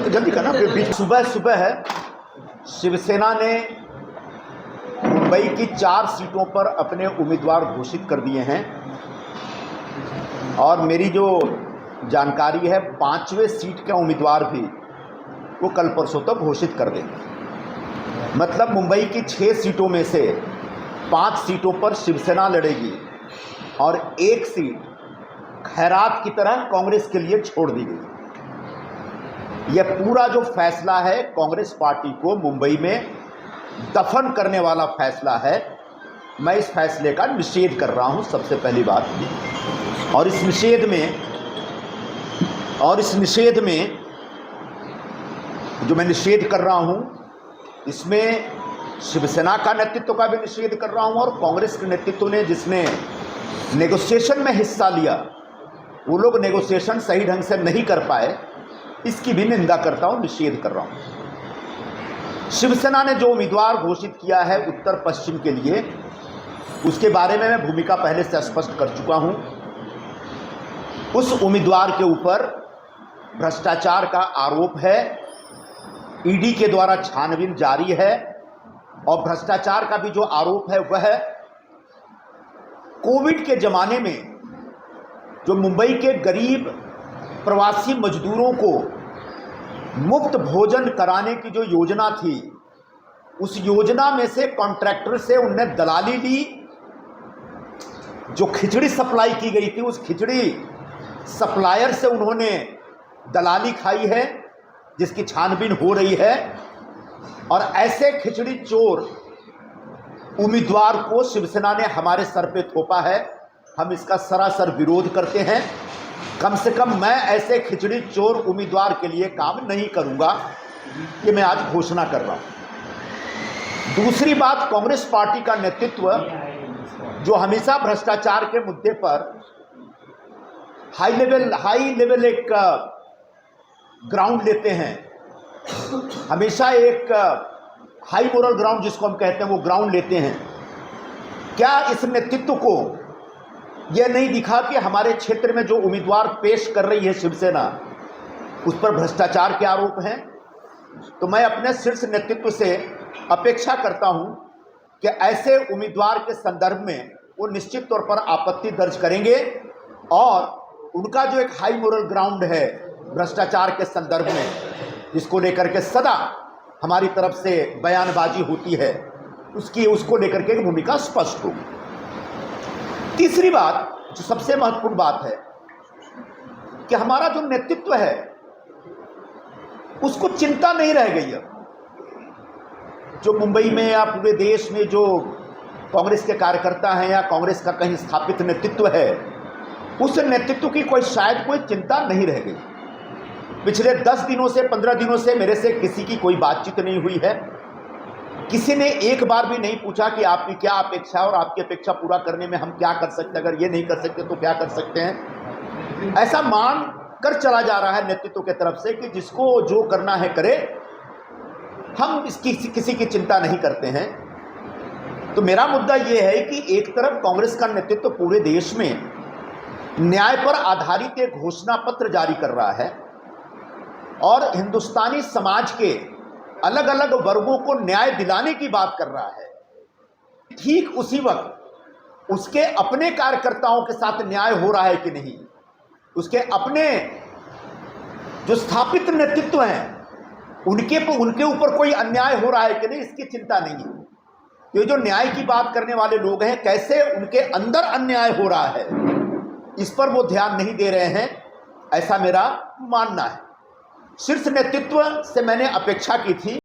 जल्दी करना। सुबह सुबह है शिवसेना ने मुंबई की 4 सीटों पर अपने उम्मीदवार घोषित कर दिए हैं और मेरी जो जानकारी है 5वें सीट के उम्मीदवार भी वो कल परसों तक घोषित कर देंगे। मतलब मुंबई की 6 सीटों में से 5 सीटों पर शिवसेना लड़ेगी और 1 सीट खैरात की तरह कांग्रेस के लिए छोड़ दी गई। यह पूरा जो फैसला है कांग्रेस पार्टी को मुंबई में दफन करने वाला फैसला है। मैं इस फैसले का निषेध कर रहा हूं, सबसे पहली बात ये। और इस निषेध में जो मैं निषेध कर रहा हूं इसमें शिवसेना का नेतृत्व का भी निषेध कर रहा हूं और कांग्रेस के नेतृत्व ने जिसने नेगोशिएशन में हिस्सा लिया वो लोग नेगोशिएशन सही ढंग से नहीं कर पाए, इसकी भी निंदा करता हूं, निषेध कर रहा हूं। शिवसेना ने जो उम्मीदवार घोषित किया है उत्तर पश्चिम के लिए, उसके बारे में मैं भूमिका पहले से स्पष्ट कर चुका हूं। उस उम्मीदवार के ऊपर भ्रष्टाचार का आरोप है, ईडी के द्वारा छानबीन जारी है और भ्रष्टाचार का भी जो आरोप है वह कोविड के जमाने में जो मुंबई के गरीब प्रवासी मजदूरों को मुफ्त भोजन कराने की जो योजना थी, उस योजना में से कॉन्ट्रैक्टर से उनने दलाली ली। जो खिचड़ी सप्लाई की गई थी उस खिचड़ी सप्लायर से उन्होंने दलाली खाई है, जिसकी छानबीन हो रही है। और ऐसे खिचड़ी चोर उम्मीदवार को शिवसेना ने हमारे सर पे थोपा है। हम इसका सरासर विरोध करते हैं। कम से कम मैं ऐसे खिचड़ी चोर उम्मीदवार के लिए काम नहीं करूंगा, ये मैं आज घोषणा कर रहा हूं। दूसरी बात, कांग्रेस पार्टी का नेतृत्व जो हमेशा भ्रष्टाचार के मुद्दे पर हाई लेवल एक ग्राउंड लेते हैं, हमेशा एक हाई मोरल ग्राउंड जिसको हम कहते हैं वो ग्राउंड लेते हैं। क्या इस नेतृत्व को यह नहीं दिखा कि हमारे क्षेत्र में जो उम्मीदवार पेश कर रही है शिवसेना, उस पर भ्रष्टाचार के आरोप हैं? तो मैं अपने शीर्ष नेतृत्व से अपेक्षा करता हूं कि ऐसे उम्मीदवार के संदर्भ में वो निश्चित तौर पर आपत्ति दर्ज करेंगे और उनका जो एक हाई मोरल ग्राउंड है भ्रष्टाचार के संदर्भ में, जिसको लेकर के सदा हमारी तरफ से बयानबाजी होती है, उसको लेकर के भूमिका स्पष्ट होगी। तीसरी बात जो सबसे महत्वपूर्ण बात है कि हमारा जो नेतृत्व है उसको चिंता नहीं रह गई है। जो मुंबई में या पूरे देश में जो कांग्रेस के कार्यकर्ता हैं या कांग्रेस का कहीं स्थापित नेतृत्व है, उस नेतृत्व की शायद कोई चिंता नहीं रह गई। पिछले 10 दिनों से 15 दिनों से मेरे से किसी की कोई बातचीत नहीं हुई है। किसी ने एक बार भी नहीं पूछा कि आपकी क्या अपेक्षा है और आपकी अपेक्षा पूरा करने में हम क्या कर सकते हैं, अगर ये नहीं कर सकते तो क्या कर सकते हैं। ऐसा मान कर चला जा रहा है नेतृत्व की तरफ से कि जिसको जो करना है करे, हम इसकी किसी की चिंता नहीं करते हैं। तो मेरा मुद्दा ये है कि एक तरफ कांग्रेस का नेतृत्व पूरे देश में न्याय पर आधारित एक घोषणा पत्र जारी कर रहा है और हिंदुस्तानी समाज के अलग अलग वर्गों को न्याय दिलाने की बात कर रहा है। ठीक उसी वक्त उसके अपने कार्यकर्ताओं के साथ न्याय हो रहा है कि नहीं, उसके अपने जो स्थापित नेतृत्व हैं उनके ऊपर कोई अन्याय हो रहा है कि नहीं, इसकी चिंता नहीं है। ये जो न्याय की बात करने वाले लोग हैं, कैसे उनके अंदर अन्याय हो रहा है, इस पर वो ध्यान नहीं दे रहे हैं, ऐसा मेरा मानना है। शीर्ष नेतृत्व से मैंने अपेक्षा की थी